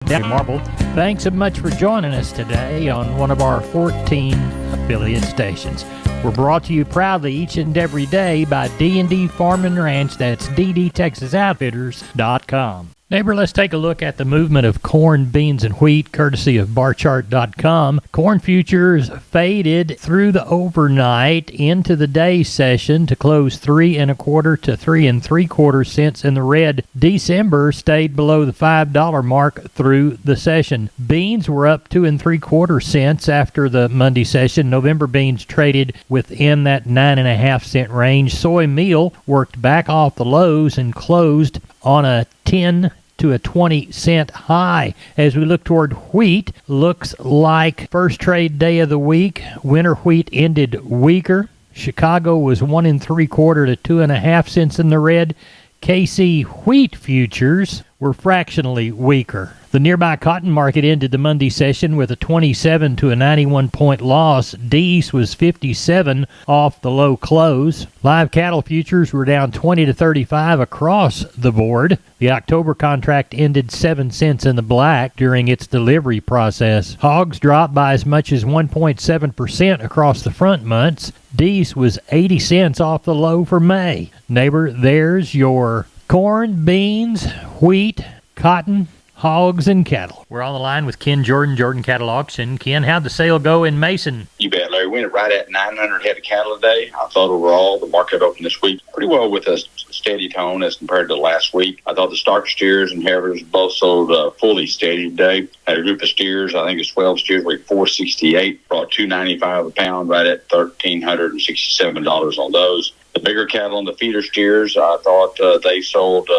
Marble. Thanks so much for joining us today on one of our 14 affiliate stations. We're brought to you proudly each and every day by D&D Farm and Ranch. That's ddtexasoutfitters.com. Neighbor, let's take a look at the movement of corn, beans, and wheat, courtesy of barchart.com. Corn futures faded through the overnight into the day session to close 3 1/4 to 3 3/4 cents in the red. December stayed below the $5 mark through the session. Beans were up 2 3/4 cents after the Monday session. November beans traded within that 9.5 cent range. Soy meal worked back off the lows and closed on a 10 to a 20 cent high. As we look toward wheat, looks like first trade day of the week, winter wheat ended weaker. Chicago was 1 3/4 to 2.5 cents in the red. KC wheat futures were fractionally weaker. The nearby cotton market ended the Monday session with a 27 to a 91 point loss. Dees was 57 off the low close. Live cattle futures were down 20 to 35 across the board. The October contract ended 7 cents in the black during its delivery process. Hogs dropped by as much as 1.7% across the front months. Dees was 80 cents off the low for May. Neighbor, there's your corn, beans, wheat, cotton, hogs, and cattle. We're on the line with Ken Jordan, Jordan Cattle Auction. Ken, how'd the sale go in Mason? You bet, Larry. We went right at 900 head of cattle today. I thought overall the market opened this week pretty well with a steady tone as compared to last week. I thought the stock steers and heifers both sold fully steady today. Had a group of steers, I think it's 12 steers, weighed 468, brought $295 a pound, right at $1,367 on those. The bigger cattle and the feeder steers, I thought they sold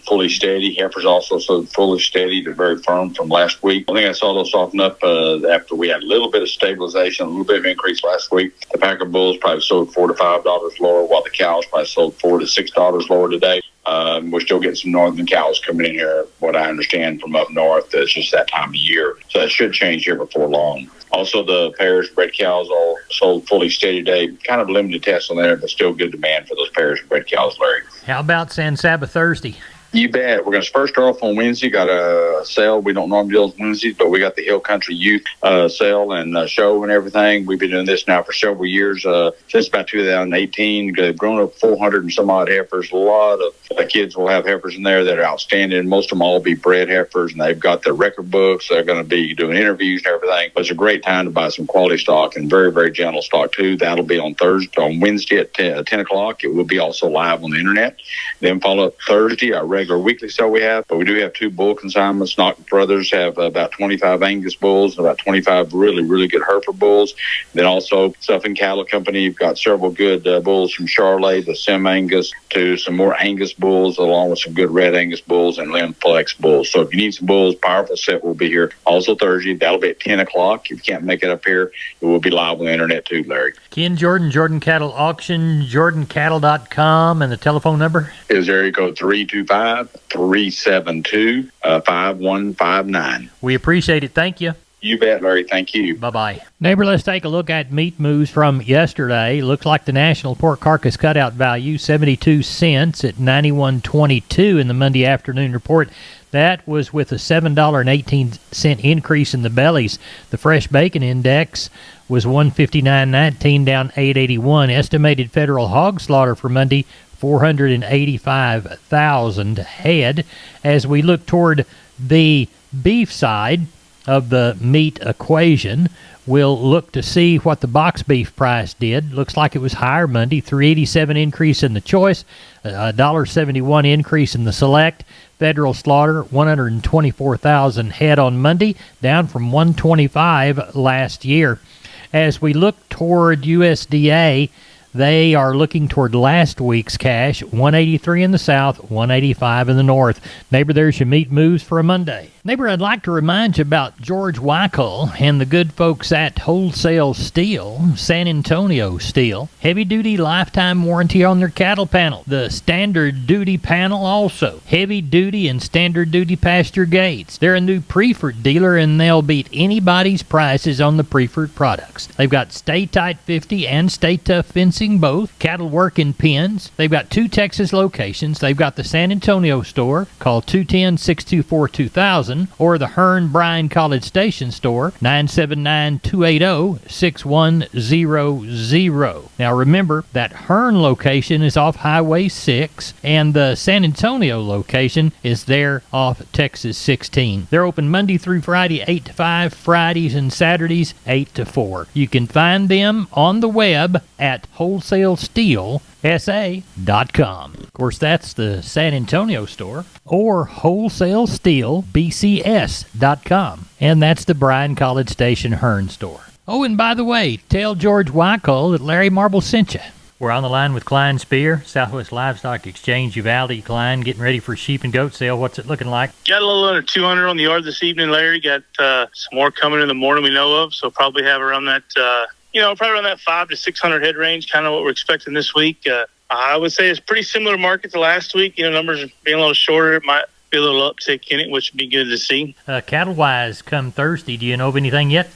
fully steady. Heifers also sold fully steady. They're very firm from last week. I think I saw those soften up after we had a little bit of stabilization, a little bit of increase last week. The Packer bulls probably sold $4 to $5 lower, while the cows probably sold $4 to $6 lower today. We're still getting some northern cows coming in here, what I understand from up north. It's just that time of year. So that should change here before long. Also, the pairs bred cows all sold fully steady today. Kind of limited tests on there, but still good demand for those pairs bred cows, Larry. How about San Sabbath Thursday? You bet. We're going to first start off on Wednesday. Got a sale. We don't normally deal with Wednesdays, but we got the Hill Country Youth sale and show and everything. We've been doing this now for several years, since about 2018. Grown up 400 and some odd heifers. A lot of kids will have heifers in there that are outstanding. Most of them all be bred heifers, and they've got their record books. They're going to be doing interviews and everything. But it's a great time to buy some quality stock and very, very gentle stock, too. That'll be on Wednesday at 10 o'clock. It will be also live on the internet. Then follow up Thursday, our regular weekly sale we have, but we do have 2 bull consignments. Knox Brothers have about 25 Angus bulls and about 25 really, really good Hereford bulls. Then also Suffolk Cattle Company, you've got several good bulls from Charolais, the Sim Angus, to some more Angus bulls, along with some good Red Angus bulls and Lynn Flex bulls. So if you need some bulls, powerful set will be here also Thursday. That'll be at 10 o'clock. If you can't make it up here, it will be live on the internet too, Larry. Ken Jordan, Jordan Cattle Auction, jordancattle.com, and the telephone number is area code 325-372-5159. We appreciate it. Thank you. You bet, Larry. Thank you. Bye-bye. Neighbor, let's take a look at meat moves from yesterday. Looks like the national pork carcass cutout value, 72 cents at 91.22 in the Monday afternoon report. That was with a $7.18 increase in the bellies. The fresh bacon index was 159.19, down 881. Estimated federal hog slaughter for Monday, 485,000 head. As we look toward the beef side of the meat equation, we'll look to see what the box beef price did. Looks like it was higher Monday, $3.87 increase in the choice, $1.71 increase in the select. Federal slaughter, 124,000 head on Monday, down from 125 last year. As we look toward USDA, they are looking toward last week's cash, 183 in the south, 185 in the north. Neighbor, there's your meat moves for a Monday. Neighbor, I'd like to remind you about George Weichel and the good folks at Wholesale Steel, San Antonio Steel. Heavy-duty lifetime warranty on their cattle panel. The standard duty panel also. Heavy-duty and standard duty pasture gates. They're a new Preferred dealer, and they'll beat anybody's prices on the Preferred products. They've got Stay Tight 50 and Stay Tough fencing racing both, cattle working pens. They've got 2 Texas locations. They've got the San Antonio store, call 210-624-2000, or the Hearn Bryan College Station store, 979-280-6100. Now remember, that Hearn location is off Highway 6, and the San Antonio location is there off Texas 16. They're open Monday through Friday, 8 to 5, Fridays and Saturdays, 8 to 4. You can find them on the web at wholesalesteelsa.com. Of course, that's the San Antonio store, or wholesalesteelbcs.com. And that's the Bryan College Station Hearn store. Oh, and by the way, tell George Wyckold that Larry Marble sent you. We're on the line with Klein Spear, Southwest Livestock Exchange, Uvalde. Klein, getting ready for sheep and goat sale. What's it looking like? Got a little under 200 on the yard this evening, Larry. Got some more coming in the morning we know of, so probably have around that, probably around that 500 to 600 head range, kind of what we're expecting this week. I would say it's pretty similar market to last week. Numbers being a little shorter, it might be a little uptick in it, which would be good to see. Cattle-wise, come Thursday, do you know of anything yet?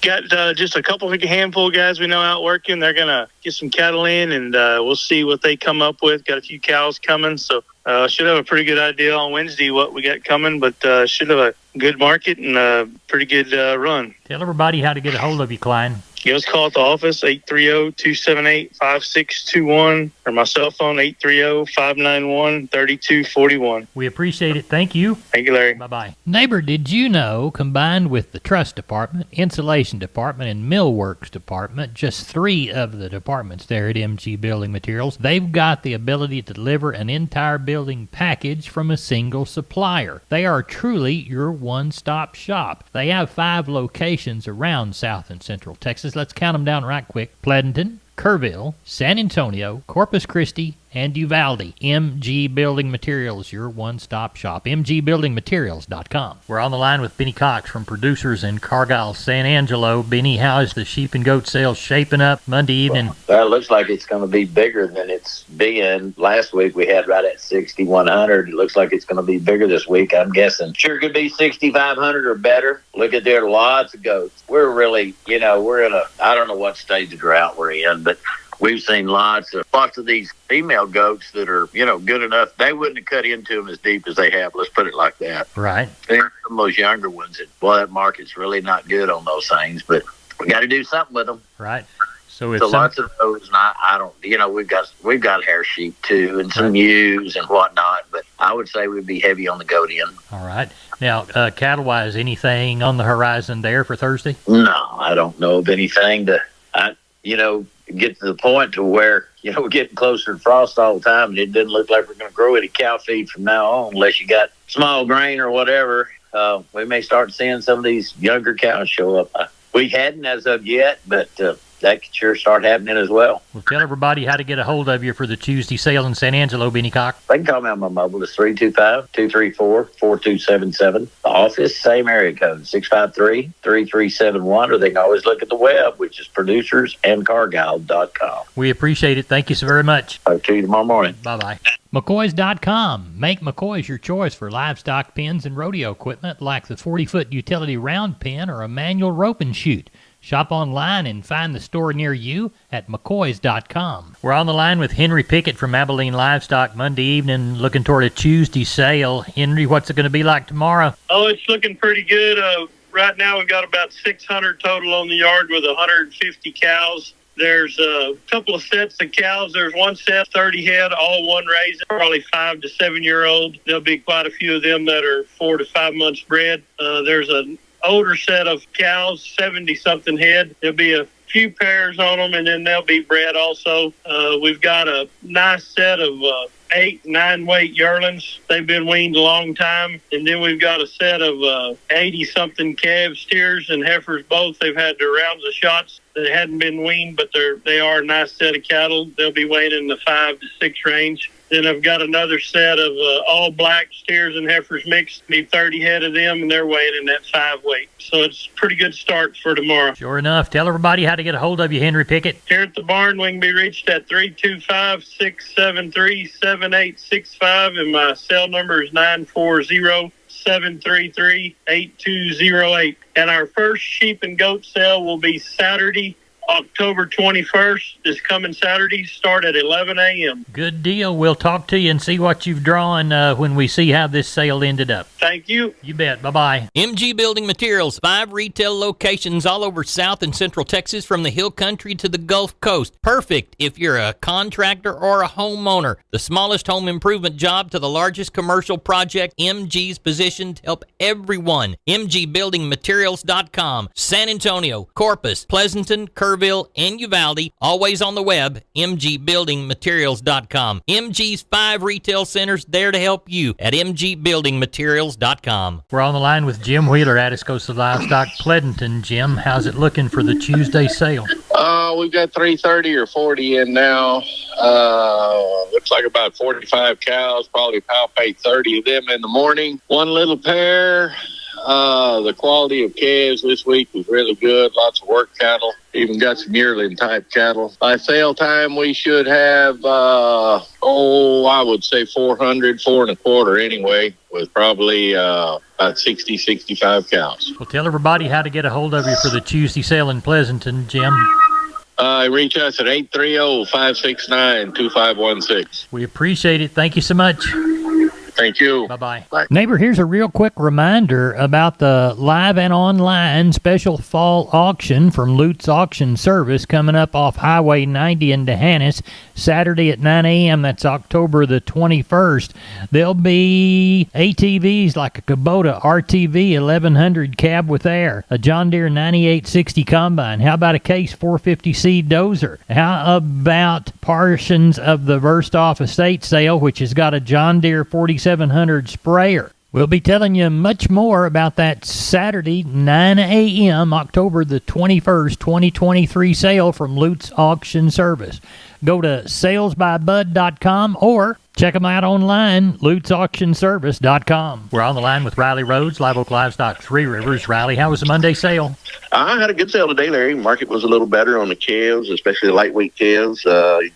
Got just a handful of guys we know out working. They're going to get some cattle in, and we'll see what they come up with. Got a few cows coming, so should have a pretty good idea on Wednesday what we got coming, but should have a good market and a pretty good run. Tell everybody how to get a hold of you, Klein. Give us a call at the office, 830-278-5621, or my cell phone, 830-591-3241. We appreciate it. Thank you. Thank you, Larry. Bye-bye. Neighbor, did you know, combined with the truss department, insulation department, and millworks department, just 3 of the departments there at MG Building Materials, they've got the ability to deliver an entire building package from a single supplier. They are truly your one-stop shop. They have 5 locations around South and Central Texas. Let's count them down right quick. Pleasanton, Kerrville, San Antonio, Corpus Christi, and Uvalde. MG Building Materials, your one-stop shop. MGBuildingMaterials.com. We're on the line with Benny Cox from Producers in Cargyle, San Angelo. Benny, how is the sheep and goat sales shaping up Monday evening? Well, it looks like it's going to be bigger than it's been. Last week we had right at 6,100. It looks like it's going to be bigger this week, I'm guessing. Sure could be 6,500 or better. Look at there, lots of goats. We're really, we're in I don't know what stage of drought we're in, but we've seen lots of these female goats that are, good enough. They wouldn't have cut into them as deep as they have. Let's put it like that. Right. Some of those younger ones, that market's really not good on those things, but we got to do something with them. Right. So lots of those, and I don't, we've got hair sheep too, and some ewes and whatnot, but I would say we'd be heavy on the goat end. All right. Now, cattle-wise, anything on the horizon there for Thursday? No, I don't know of anything get to the point to where, we're getting closer to frost all the time, and it doesn't look like we're going to grow any cow feed from now on unless you got small grain or whatever. We may start seeing some of these younger cows show up. We hadn't as of yet, but that could sure start happening as well. Well, tell everybody how to get a hold of you for the Tuesday sale in San Angelo, Benny Cox. They can call me on my mobile. It's 325-234-4277. The office, same area code, 653-3371, or they can always look at the web, which is producersandcargyle.com. We appreciate it. Thank you so very much. Talk to you tomorrow morning. Bye-bye. McCoys.com. Make McCoys your choice for livestock pens and rodeo equipment like the 40-foot utility round pen or a manual rope and chute. Shop online and find the store near you at McCoys.com. We're on the line with Henry Pickett from Abilene Livestock Monday evening, looking toward a Tuesday sale. Henry, what's it going to be like tomorrow? Oh, it's looking pretty good. Right now we've got about 600 total on the yard with 150 cows. There's a couple of sets of cows. There's one set, 30 head, all one raising, probably 5 to 7 year old. There'll be quite a few of them that are 4 to 5 months bred. There's an older set of cows, 70-something head. There'll be a few pairs on them, and then they'll be bred also. We've got a nice set of 8, 9 weight yearlings. They've been weaned a long time. And then we've got a set of 80-something calves, steers, and heifers both. They've had their rounds of shots. They hadn't been weaned, but they are a nice set of cattle. They'll be weighing in the 5 to 6 range. Then I've got another set of all black steers and heifers mixed. Need 30 head of them, and they're weighing in that 5 weight. So it's a pretty good start for tomorrow. Sure enough. Tell everybody how to get a hold of you, Henry Pickett. Here at the barn, we can be reached at 325-673-7865, and my cell number is 940-733-8208. And our first sheep and goat sale will be Saturday October 21st, this coming Saturday, start at 11 a.m. Good deal. We'll talk to you and see what you've drawn when we see how this sale ended up. Thank you. You bet. Bye-bye. MG Building Materials, 5 retail locations all over South and Central Texas from the Hill Country to the Gulf Coast. Perfect if you're a contractor or a homeowner. The smallest home improvement job to the largest commercial project, MG's positioned to help everyone. MGBuildingMaterials.com. San Antonio, Corpus, Pleasanton, Kerrville, and Uvalde. Always on the web, MGBuildingMaterials.com. MG's 5 retail centers there to help you at MGBuildingMaterials.com. We're on the line with Jim Wheeler, Attascosa Livestock, Pleasanton. Jim, how's it looking for the Tuesday sale? We've got 330 or 40 in now. Looks like about 45 cows, probably palpate 30 of them in the morning. One little pair. The quality of calves this week was really good. Lots of work cattle. Even got some yearling type cattle. By sale time, we should have, I would say 400, 425 anyway, with probably about 60, 65 cows. Well, tell everybody how to get a hold of you for the Tuesday sale in Pleasanton, Jim. Reach us at 830-569-2516. We appreciate it. Thank you so much. Thank you. Bye-bye. Bye. Neighbor, here's a real quick reminder about the live and online special fall auction from Lutz Auction Service coming up off Highway 90 in D'Hanis, Saturday at 9 a.m. That's October the 21st. There'll be ATVs like a Kubota RTV 1100 cab with air, a John Deere 9860 combine. How about a Case 450C dozer? How about portions of the Verstoff estate sale, which has got a John Deere 4700 sprayer? We'll be telling you much more about that Saturday, 9 a.m., October the 21st, 2023 sale from Lutz Auction Service. Go to salesbybud.com or check them out online, lutzauctionservice.com. We're on the line with Riley Rhodes, Live Oak Livestock, Three Rivers. Riley, how was the Monday sale? I had a good sale today, Larry. Market was a little better on the calves, especially the lightweight calves.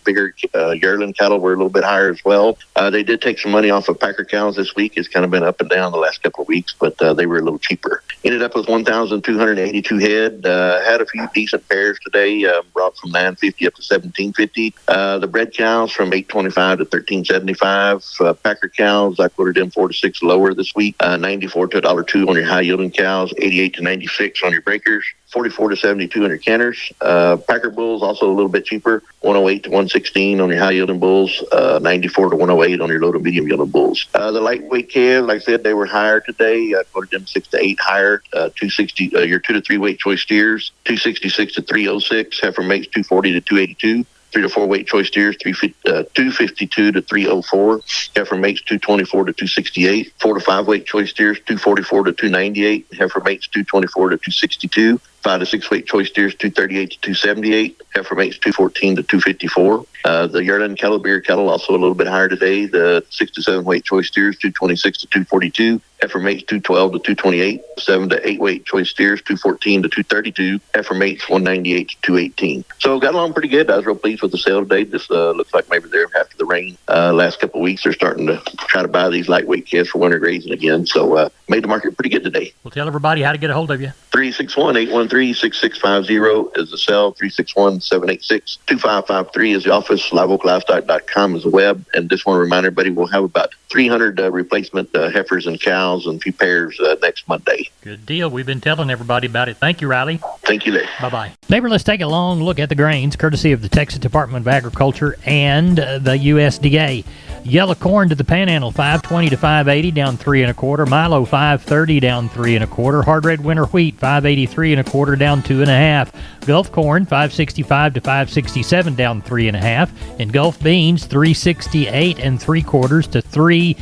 Bigger yearling cattle were a little bit higher as well. They did take some money off of packer cows this week. It's kind of been up and down the last couple of weeks, but they were a little cheaper. Ended up with 1,282 head. Had a few decent pairs today, brought from 950 up to 1,750. The bred cows from 825 to 1375. Packer cows, I quoted them 4 to 6 lower this week. 94 to $1.02 on your high yielding cows. 88 to 96 on your breakers. 44 to 72 on your canners. Packer bulls also a little bit cheaper. 108 to 116 on your high yielding bulls. 94 to 108 on your low to medium yielding bulls. The lightweight calves, like I said, they were higher today. I quoted them 6 to 8 higher. 260 your 2 to 3 weight choice steers. 266 to 306. Heifer mates 240 to 282. 3 to 4 weight choice steers, 252 to 304. Heifer mates 224 to 268. 4 to 5 weight choice steers, 244 to 298. Heifer mates 224 to 262. 5 to 6 weight choice steers, 238 to 278. Heifer mates 214 to 254. The yearling cattle, beer cattle, also a little bit higher today. The 6 to 7 weight choice steers, 226 to 242. Heifer mates 212 to 228. 7 to 8 weight choice steers, 214 to 232. Heifer mates 198 to 218. So got along pretty good. I was real pleased with the sale today. This looks like maybe they're after the rain last couple of weeks. They're starting to try to buy these lightweight calves for winter grazing again. So made the market pretty good today. Well, tell everybody how to get a hold of you. 361-813-6650 is the cell. 361-786-2553 is the office. LiveOakLivestock.com is the web. And just want to remind everybody we'll have about 300 replacement heifers and cows and a few pairs next Monday. Good deal. We've been telling everybody about it. Thank you, Riley. Thank you, Larry. Bye-bye. Neighbor, let's take a long look at the grains, courtesy of the Texas Department of Agriculture and the USDA. Yellow corn to the Panhandle, 520 to 580, down 3 1/4. Milo, 530, down 3 1/4. Hard red winter wheat, 583 1/4, down 2 1/2. Gulf corn, 565 to 567, down 3 1/2. And Gulf beans, 368 3/4 to 3.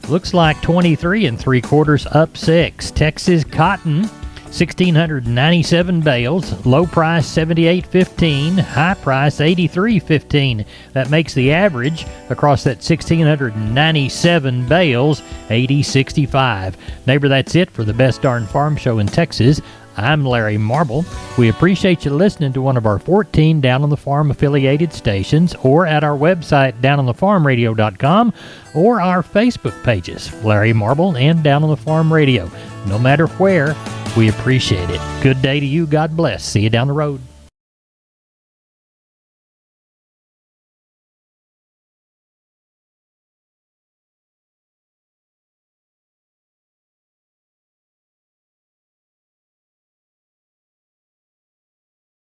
Looks like 23 3/4, up 6. Texas cotton, 1,697 bales, low price 78.15, high price 83.15. That makes the average across that 1,697 bales 80.65. Neighbor, that's it for the Best Darn Farm Show in Texas. I'm Larry Marble. We appreciate you listening to one of our 14 Down on the Farm affiliated stations, or at our website, downonthefarmradio.com, or our Facebook pages, Larry Marble and Down on the Farm Radio. No matter where, we appreciate it. Good day to you. God bless. See you down the road.